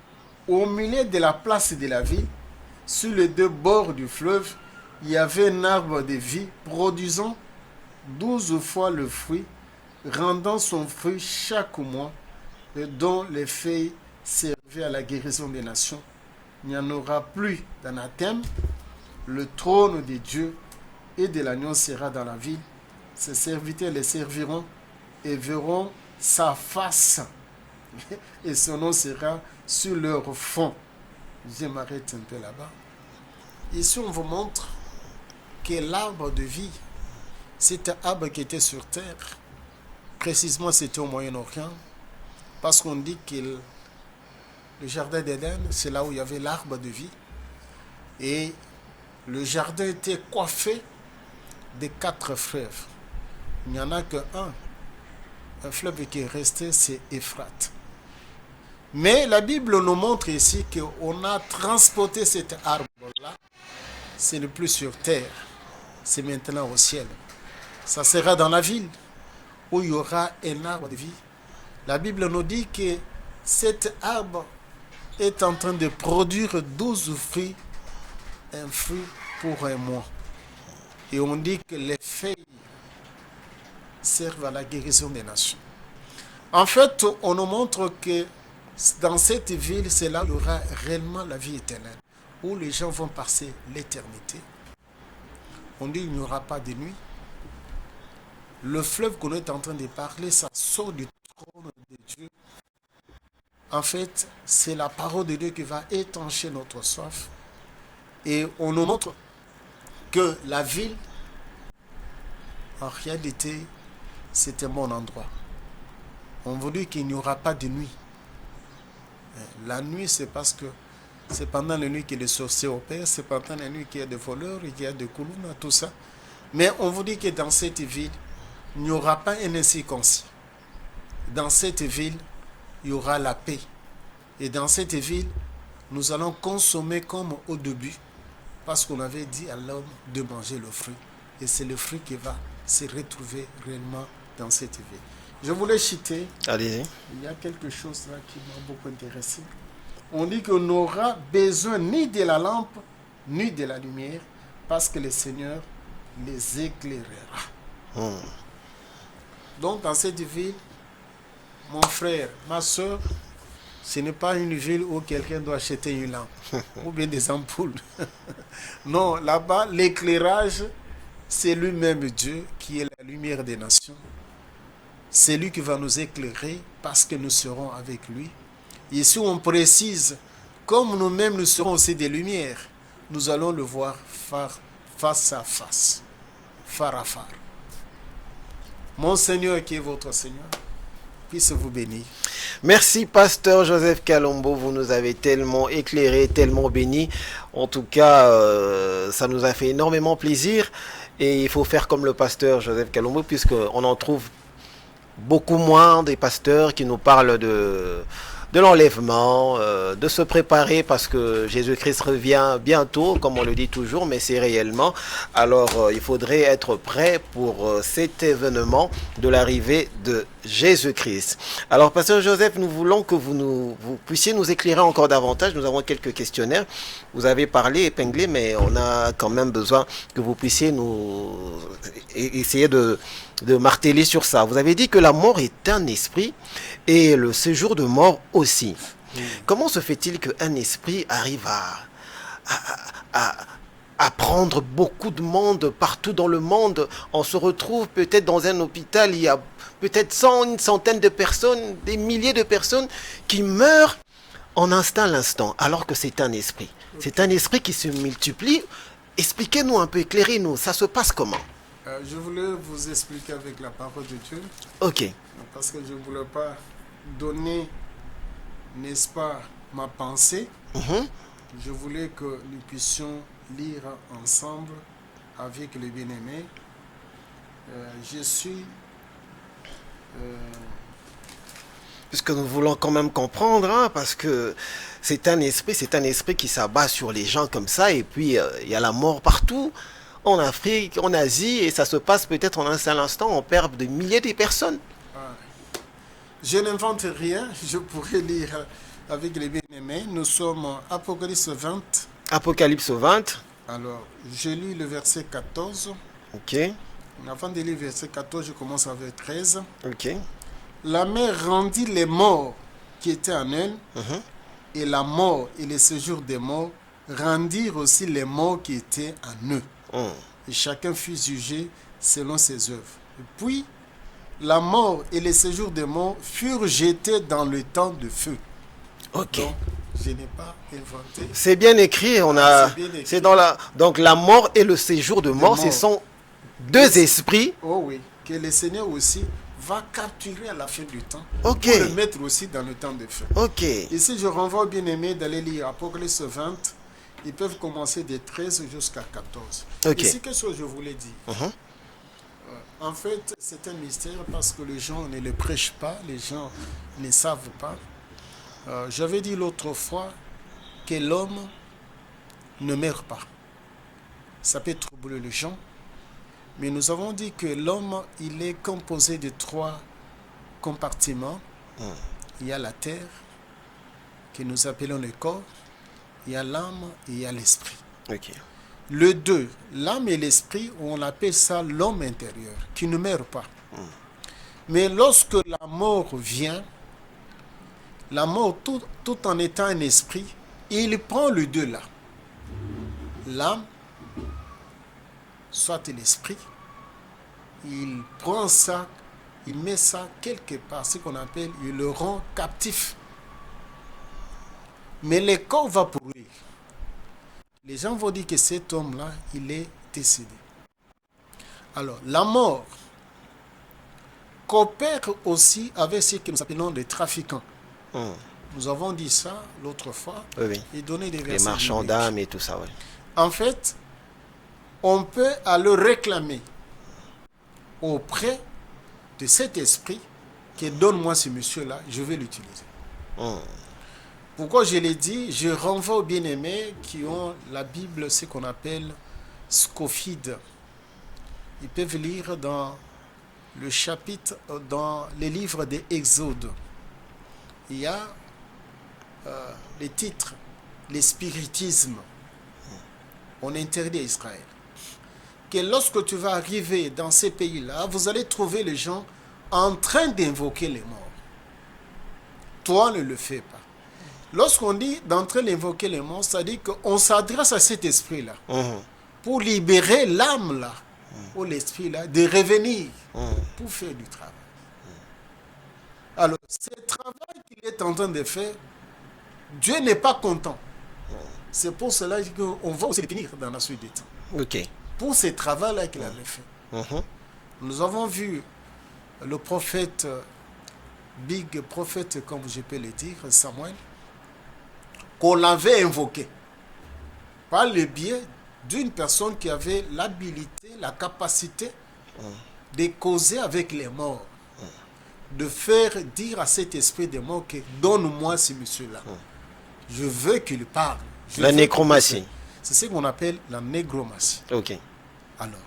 au milieu de la place de la ville. Sur les deux bords du fleuve, il y avait un arbre de vie produisant 12 fois le fruit, rendant son fruit chaque mois, et dont les feuilles servaient à la guérison des nations. Il n'y en aura plus d'anathème. Le trône de Dieu et de l'agneau sera dans la ville. Ses serviteurs les serviront et verront sa face. Et son nom sera sur leur front. Je m'arrête un peu là-bas. Ici, on vous montre que l'arbre de vie, c'est un arbre qui était sur terre. Précisément, c'était au Moyen-Orient. Parce qu'on dit que le jardin d'Éden, c'est là où il y avait l'arbre de vie. Et le jardin était coiffé de 4 fleuves. Il n'y en a qu'un. Un fleuve qui est resté, c'est Euphrate. Mais la Bible nous montre ici qu'on a transporté cet arbre-là. C'est le plus sur terre. C'est maintenant au ciel. Ça sera dans la ville où il y aura un arbre de vie. La Bible nous dit que cet arbre est en train de produire 12 fruits, un fruit pour un mois. Et on dit que les feuilles servent à la guérison des nations. En fait, on nous montre que dans cette ville, c'est là où il y aura réellement la vie éternelle, où les gens vont passer l'éternité. On dit qu'il n'y aura pas de nuit, le fleuve qu'on est en train de parler, ça sort du trône de Dieu. En fait, c'est la parole de Dieu qui va étancher notre soif. Et on nous montre que la ville, en réalité, c'est un bon endroit. On vous dit qu'il n'y aura pas de nuit. La nuit, c'est parce que c'est pendant la nuit que les sorciers opèrent, c'est pendant la nuit qu'il y a des voleurs, qu'il y a des colonnes, tout ça. Mais on vous dit que dans cette ville, il n'y aura pas un incirconcis. Dans cette ville, il y aura la paix. Et dans cette ville, nous allons consommer comme au début, parce qu'on avait dit à l'homme de manger le fruit. Et c'est le fruit qui va se retrouver réellement dans cette ville. Je voulais citer, Allez-y. il y a quelque chose là qui m'a beaucoup intéressé. On dit qu'on n'aura besoin ni de la lampe, ni de la lumière, parce que le Seigneur les éclairera. Donc dans cette ville, mon frère, ma soeur, ce n'est pas une ville où quelqu'un doit acheter une lampe ou bien des ampoules. Non, là-bas, l'éclairage, c'est lui-même Dieu qui est la lumière des nations. C'est lui qui va nous éclairer parce que nous serons avec lui. Ici, on précise, comme nous-mêmes nous serons aussi des lumières, nous allons le voir face à face, phare à phare. Mon Seigneur qui est votre Seigneur, puisse vous bénir. Merci, pasteur Joseph Kalombo. Vous nous avez tellement éclairé, tellement béni. En tout cas, ça nous a fait énormément plaisir. Et il faut faire comme le pasteur Joseph Kalombo, puisqu'on en trouve beaucoup moins des pasteurs qui nous parlent de l'enlèvement, de se préparer parce que Jésus-Christ revient bientôt, comme on le dit toujours, mais c'est réellement. Alors, il faudrait être prêt pour cet événement de l'arrivée de Jésus-Christ. Alors, pasteur Joseph, nous voulons que vous puissiez nous éclairer encore davantage. Nous avons quelques questionnaires. Vous avez parlé, épinglé, mais on a quand même besoin que vous puissiez nous essayer de marteler sur ça. Vous avez dit que la mort est un esprit et le séjour de mort aussi. Comment se fait-il qu'un esprit arrive à prendre beaucoup de monde partout dans le monde? On se retrouve peut-être dans un hôpital, il y a peut-être une centaine de personnes, des milliers de personnes qui meurent en instant l'instant, alors que c'est un esprit. C'est un esprit qui se multiplie. Expliquez-nous un peu, éclairez-nous, ça se passe comment? Je voulais vous expliquer avec la parole de Dieu. Ok. Parce que je ne voulais pas donner, n'est-ce pas, ma pensée. Je voulais que nous puissions lire ensemble avec les bien-aimés. Je suis... Puisque nous voulons quand même comprendre, hein, parce que c'est un esprit qui s'abat sur les gens comme ça, et puis il y a la mort partout. En Afrique, en Asie, et ça se passe peut-être en un seul instant, on perd des milliers de personnes. Je n'invente rien, je pourrais lire avec les bien-aimés. Nous sommes Apocalypse 20. Apocalypse 20. Alors, je lis le verset 14. Ok. Avant de lire le verset 14, je commence avec 13. Ok. La mer rendit les morts qui étaient en elle, et la mort et le séjour des morts rendirent aussi les morts qui étaient en eux. Et chacun fut jugé selon ses œuvres. Et puis, la mort et les séjours des morts furent jetés dans le temps de feu. Ok. Donc, je n'ai pas inventé. C'est bien écrit. C'est dans la. Donc la mort et le séjour de mort, ce sont deux esprits. Oh oui, que le Seigneur aussi va capturer à la fin du temps. Ok. Pour le mettre aussi dans le temps de feu. Ok. Ici, je renvoie aux bien-aimés d'aller lire Apocalypse 20. Ils peuvent commencer de 13 jusqu'à 14. Ok. Ici, qu'est-ce que je voulais dire? En fait, c'est un mystère parce que les gens ne le prêchent pas, les gens ne savent pas. J'avais dit l'autre fois que l'homme ne meurt pas. Ça peut troubler les gens, mais nous avons dit que l'homme, il est composé de 3 compartiments. Il y a la terre, que nous appelons le corps, il y a l'âme et il y a l'esprit. Ok. Le 2, l'âme et l'esprit, on appelle ça l'homme intérieur, qui ne meurt pas. Mais lorsque la mort vient, la mort, tout en étant un esprit, il prend le 2 là. L'âme, soit l'esprit, il prend ça, il met ça quelque part, ce qu'on appelle, il le rend captif. Mais le corps va pourrir. Les gens vont dire que cet homme-là, il est décédé. Alors, la mort coopère aussi avec ce que nous appelons les trafiquants. Nous avons dit ça l'autre fois. Oui. Et donné des versets. Les marchands d'âmes et tout ça, oui. En fait, on peut aller réclamer auprès de cet esprit que donne-moi ce monsieur-là, je vais l'utiliser. Pourquoi je l'ai dit? Je renvoie aux bien-aimés qui ont la Bible, ce qu'on appelle Scofield. Ils peuvent lire dans le chapitre, dans les livres des Exodes. Il y a les titres, les spiritismes. On interdit à Israël. Que lorsque tu vas arriver dans ces pays-là, vous allez trouver les gens en train d'invoquer les morts. Toi, ne le fais pas. Lorsqu'on dit d'entrer d'invoquer les morts, ça dit qu'on s'adresse à cet esprit-là pour libérer l'âme-là ou l'esprit-là de revenir pour faire du travail. Alors, ce travail qu'il est en train de faire, Dieu n'est pas content. C'est pour cela qu'on va aussi le finir dans la suite des temps. Ok. Pour ce travail-là qu'il avait fait. Nous avons vu le prophète, big prophète, comme je peux le dire, Samuel, qu'on l'avait invoqué par le biais d'une personne qui avait l'habilité, la capacité de causer avec les morts, de faire dire à cet esprit de mort que donne-moi ce monsieur-là. Je veux qu'il parle. La nécromancie. C'est ce qu'on appelle la nécromancie. Ok. Alors,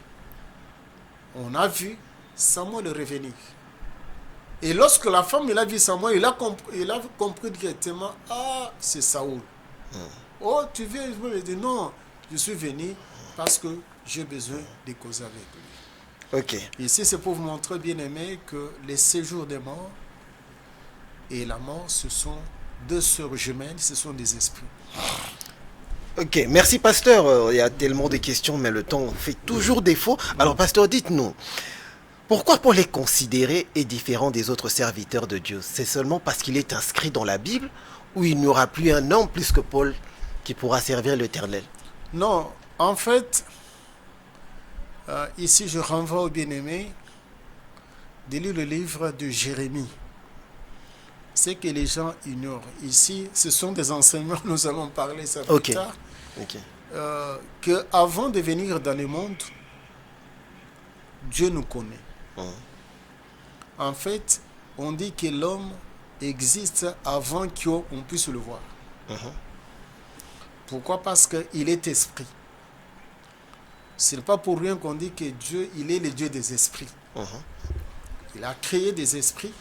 on a vu Samuel revenir. Et lorsque la femme il a vu Samuel, il a compris directement, ah, c'est Saoul. Oh, tu viens, je me dis, non, je suis venu parce que j'ai besoin de causer avec lui. Ok. Ici, c'est pour vous montrer, bien aimé, que les séjours des morts et la mort, ce sont deux sœurs jumelles, ce sont des esprits. Ok, merci pasteur. Il y a tellement de questions, mais le temps fait toujours défaut. Alors pasteur, dites-nous, pourquoi Paul est considéré est différent des autres serviteurs de Dieu? C'est seulement parce qu'il est inscrit dans la Bible ou il n'y aura plus un homme plus que Paul qui pourra servir l'Éternel? Non, en fait, ici je renvoie au bien-aimé de lire le livre de Jérémie. C'est que les gens ignorent. Ici, ce sont des enseignements, nous allons parler ça plus tard. Qu'avant de venir dans le monde, Dieu nous connaît. En fait, on dit que l'homme existe avant qu'on puisse le voir. Pourquoi? Parce qu'il est esprit. Ce n'est pas pour rien qu'on dit que Dieu, il est le Dieu des esprits. Il a créé des esprits.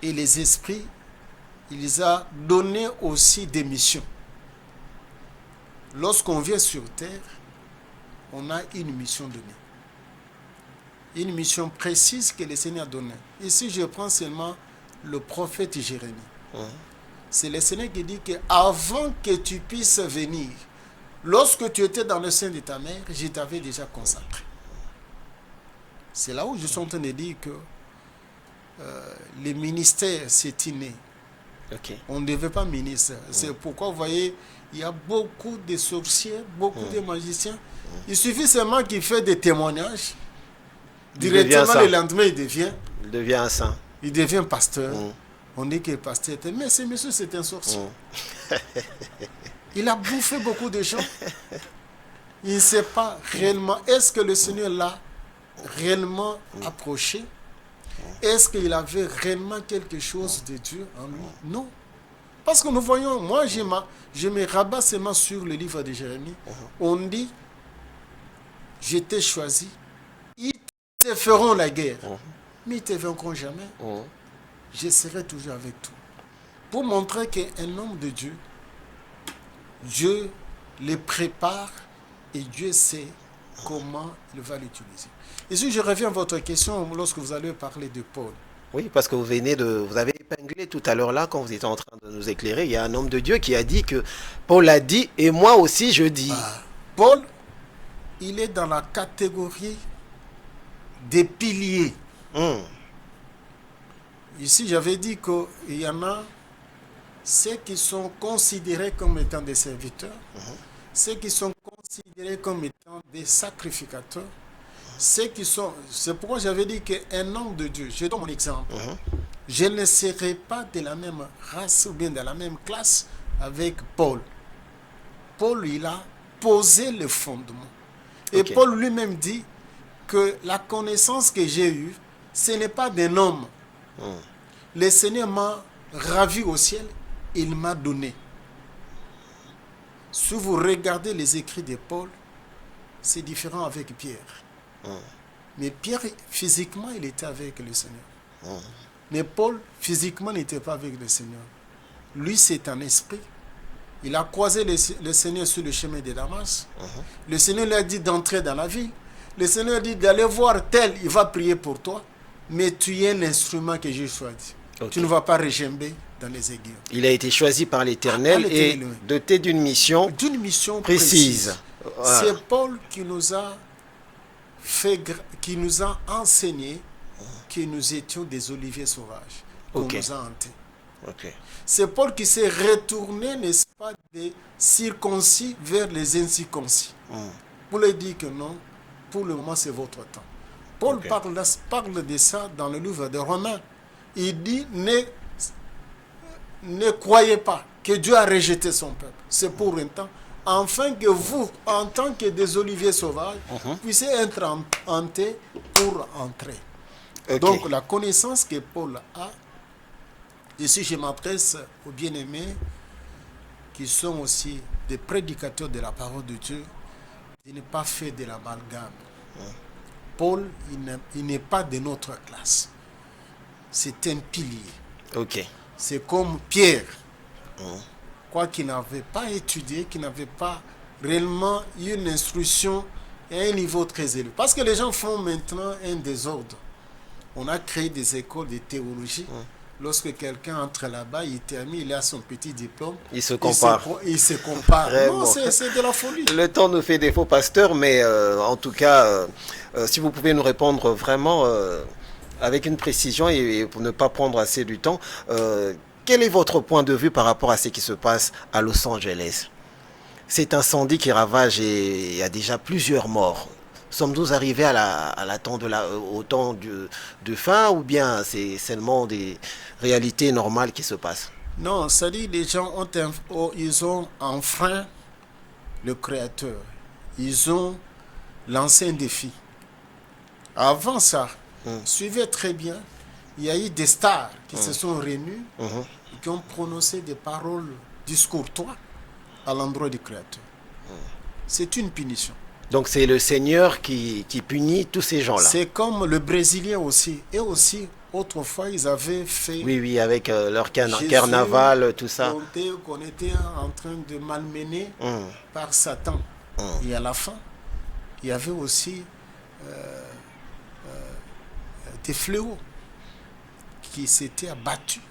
Et les esprits, il les a donné aussi des missions. Lorsqu'on vient sur terre, on a une mission donnée. Une mission précise que le Seigneur a donnée. Ici, je prends seulement le prophète Jérémie. C'est le Seigneur qui dit qu'avant que tu puisses venir, lorsque tu étais dans le sein de ta mère, je t'avais déjà consacré. C'est là où je suis en train de dire que les ministères, c'est inné. On ne devait pas ministre. C'est pourquoi, vous voyez, il y a beaucoup de sorciers, beaucoup de magiciens. Il suffit seulement qu'il fait des témoignages. Directement, le lendemain, il devient un saint. Il devient pasteur. On dit que le pasteur était... Mais ce monsieur, c'est un sorcier. Il a bouffé beaucoup de gens. Il ne sait pas réellement... Est-ce que le Seigneur l'a réellement approché? Est-ce qu'il avait réellement quelque chose de Dieu en lui? Non. Parce que nous voyons... Moi, je me rabats seulement sur le livre de Jérémie. On dit... Je t'ai choisi. Ils te feront la guerre. Mais ils ne te vaincront jamais. Je serai toujours avec toi. Pour montrer qu'un homme de Dieu, Dieu le prépare et Dieu sait comment il va l'utiliser. Et si je reviens à votre question lorsque vous allez parler de Paul. Oui, parce que vous avez épinglé tout à l'heure là, quand vous étiez en train de nous éclairer, il y a un homme de Dieu qui a dit que Paul a dit et moi aussi je dis. Paul, il est dans la catégorie des piliers. Hmm. Ici, j'avais dit qu'il y en a ceux qui sont considérés comme étant des serviteurs, ceux qui sont considérés comme étant des sacrificateurs, ceux qui sont... C'est pourquoi j'avais dit qu'un homme de Dieu, je donne mon exemple, je ne serai pas de la même race ou bien de la même classe avec Paul. Paul, il a posé le fondement. Et Ok. Paul lui-même dit que la connaissance que j'ai eue, ce n'est pas d'un homme. Le Seigneur m'a ravi au ciel, il m'a donné. Si vous regardez les écrits de Paul, c'est différent avec Pierre. Mais Pierre, physiquement, il était avec le Seigneur. Mais Paul, physiquement, n'était pas avec le Seigneur. Lui, c'est un esprit. Il a croisé le Seigneur sur le chemin de Damas. Le Seigneur lui a dit d'entrer dans la ville. Le Seigneur a dit d'aller voir tel, il va prier pour toi. Mais tu es l'instrument que j'ai choisi. Ok. Tu ne vas pas regimber dans les aiguilles. Il a été choisi par l'Éternel Par et l'Éternel, oui. doté d'une mission D'une mission précise. précise. Voilà. C'est Paul qui nous a qui nous a enseigné que nous étions des oliviers sauvages. Qu'on Ok. nous a hantés. Ok. C'est Paul qui s'est retourné, n'est-ce pas, des circoncis vers les incirconcis. Pour leur dire que non, pour le moment, c'est votre temps. Paul Ok. parle de ça dans le livre des Romains. Il dit, ne croyez pas que Dieu a rejeté son peuple. C'est pour un temps. Afin que vous, en tant que des oliviers sauvages, puissiez être hantés pour entrer. Ok. Donc, la connaissance que Paul a, ici je m'adresse aux bien-aimés qui sont aussi des prédicateurs de la parole de Dieu, de ne pas faire de l'amalgame. Paul, il n'est pas de notre classe. C'est un pilier. Ok. C'est comme Pierre, quoi qu'il n'avait pas étudié, qui n'avait pas réellement eu une instruction à un niveau très élevé. Parce que les gens font maintenant un désordre. On a créé des écoles de théologie. Lorsque quelqu'un entre là-bas, il termine, il a son petit diplôme. Il se compare. Il se compare. Vraiment. Non, c'est de la folie. Le temps nous fait défaut, pasteur, mais en tout cas, si vous pouvez nous répondre vraiment avec une précision et pour ne pas prendre assez du temps, quel est votre point de vue par rapport à ce qui se passe à Los Angeles? Cet incendie qui ravage et il y a déjà plusieurs morts. Sommes-nous arrivés au temps de fin ou bien c'est seulement des réalités normales qui se passent? Non, c'est-à-dire les gens ils ont enfreint le Créateur. Ils ont lancé un défi. Avant ça, suivez très bien, il y a eu des stars qui se sont réunies et qui ont prononcé des paroles discourtoises à l'endroit du Créateur. C'est une punition. Donc c'est le Seigneur qui punit tous ces gens-là. C'est comme le Brésilien aussi. Et aussi, autrefois, ils avaient fait... Oui, avec leur Jésus carnaval, tout ça. qu'on était en train de malmener par Satan. Et à la fin, il y avait aussi des fléaux qui s'étaient abattus.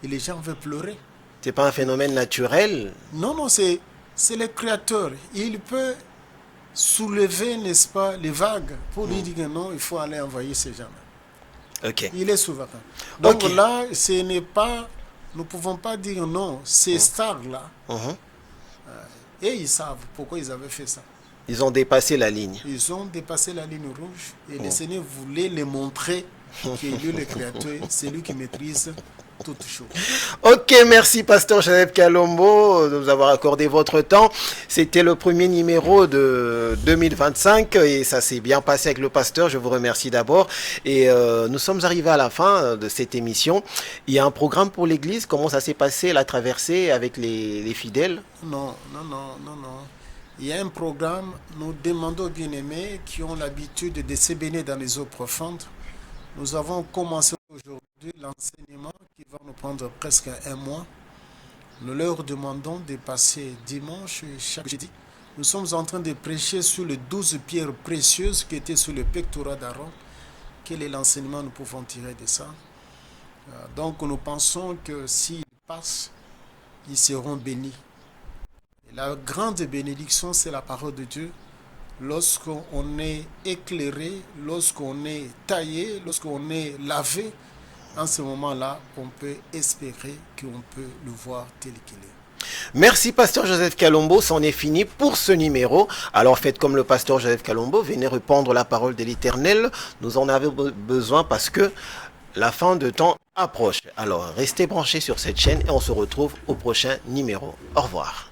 Et les gens avaient pleuré. C'est pas un phénomène naturel. Non, c'est le Créateur. Il peut soulever, n'est-ce pas, les vagues pour lui dire que non, il faut aller envoyer ces gens-là. Ok. Il est souverain. Donc Ok. là, ce n'est pas... Nous ne pouvons pas dire non, ces stars-là, et ils savent pourquoi ils avaient fait ça. Ils ont dépassé la ligne. Ils ont dépassé la ligne rouge et le Seigneur voulait les montrer que lui, le Créateur, c'est lui qui maîtrise toutes choses. Ok, merci Pasteur Joseph Kalombo de nous avoir accordé votre temps. C'était le premier numéro de 2025 et ça s'est bien passé avec le pasteur. Je vous remercie d'abord. Et nous sommes arrivés à la fin de cette émission. Il y a un programme pour l'église. Comment ça s'est passé, la traversée avec les fidèles? Non. Il y a un programme, nous demandons aux bien-aimés qui ont l'habitude de se baigner dans les eaux profondes. Nous avons commencé aujourd'hui l'enseignement qui va nous prendre presque un mois. Nous leur demandons de passer dimanche et chaque jeudi. Nous sommes en train de prêcher sur les 12 pierres précieuses qui étaient sur le pectoral d'Aaron. Quel est l'enseignement que nous pouvons tirer de ça? Donc nous pensons que s'ils passent, ils seront bénis. Et la grande bénédiction, c'est la parole de Dieu. lorsqu'on est éclairé, lorsqu'on est taillé, lorsqu'on est lavé, en ce moment-là, on peut espérer qu'on peut le voir tel qu'il est. Merci pasteur Joseph Kalombo, c'en est fini pour ce numéro. Alors faites comme le pasteur Joseph Kalombo, venez répandre la parole de l'Éternel. Nous en avons besoin parce que la fin de temps approche. Alors restez branchés sur cette chaîne et on se retrouve au prochain numéro. Au revoir.